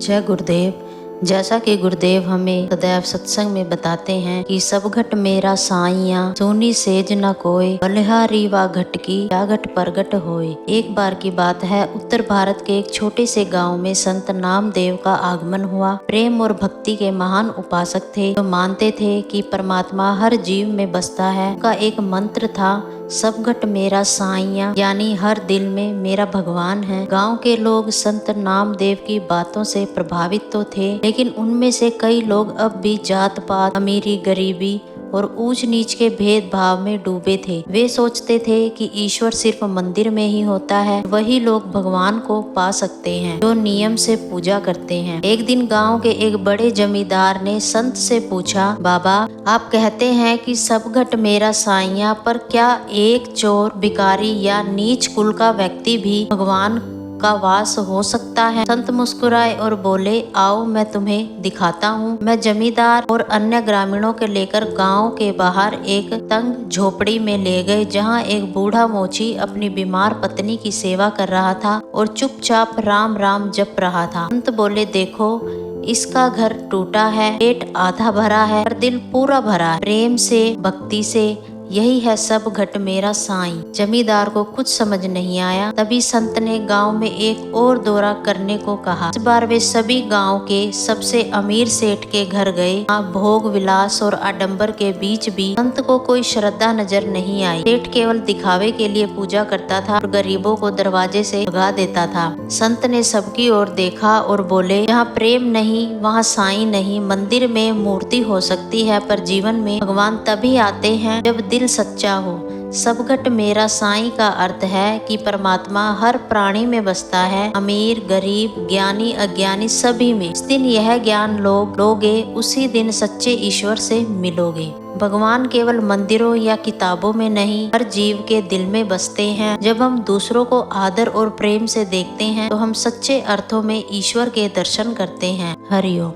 जय गुरुदेव। जैसा कि गुरुदेव हमें सदैव सत्संग में बताते हैं कि सब घट मेरा साइया, सोनी सेज न कोय, बलिहारी वा घट की क्या घट प्रगट होय। एक बार की बात है, उत्तर भारत के एक छोटे से गांव में संत नामदेव का आगमन हुआ। प्रेम और भक्ति के महान उपासक थे जो मानते थे कि परमात्मा हर जीव में बसता है। उनका एक मंत्र था, सब घट मेरा साइया, यानी हर दिल में मेरा भगवान है। गांव के लोग संत नामदेव की बातों से प्रभावित तो थे, लेकिन उनमें से कई लोग अब भी जात पात, अमीरी गरीबी और ऊंच नीच के भेदभाव में डूबे थे। वे सोचते थे कि ईश्वर सिर्फ मंदिर में ही होता है, वही लोग भगवान को पा सकते हैं जो नियम से पूजा करते हैं। एक दिन गांव के एक बड़े जमींदार ने संत से पूछा, बाबा आप कहते हैं कि सब घट मेरा साइया, पर क्या एक चोर, भिखारी या नीच कुल का व्यक्ति भी भगवान का वास हो सकता है? संत मुस्कुराए और बोले, आओ मैं तुम्हें दिखाता हूँ। मैं जमींदार और अन्य ग्रामीणों के लेकर गांव के बाहर एक तंग झोपड़ी में ले गए, जहाँ एक बूढ़ा मोची अपनी बीमार पत्नी की सेवा कर रहा था और चुपचाप राम राम जप रहा था। संत बोले, देखो इसका घर टूटा है, पेट आधा भरा है पर दिल पूरा भरा है, प्रेम से, भक्ति से, यही है सब घट मेरा साईं। जमींदार को कुछ समझ नहीं आया। तभी संत ने गांव में एक और दौरा करने को कहा। इस बार वे सभी गांव के सबसे अमीर सेठ के घर गए। भोग विलास और आडंबर के बीच भी संत को कोई श्रद्धा नजर नहीं आई। सेठ केवल दिखावे के लिए पूजा करता था और गरीबों को दरवाजे से भगा देता था। संत ने सबकी ओर देखा और बोले, जहाँ प्रेम नहीं वहाँ साईं नहीं। मंदिर में मूर्ति हो सकती है पर जीवन में भगवान तभी आते हैं जब दिल सच्चा हो। सब घट मेरा साईं का अर्थ है कि परमात्मा हर प्राणी में बसता है, अमीर गरीब, ज्ञानी अज्ञानी सभी में। इस दिन यह ज्ञान लोगे, उसी दिन सच्चे ईश्वर से मिलोगे। भगवान केवल मंदिरों या किताबों में नहीं, हर जीव के दिल में बसते हैं। जब हम दूसरों को आदर और प्रेम से देखते हैं तो हम सच्चे अर्थों में ईश्वर के दर्शन करते हैं। हरि ओम।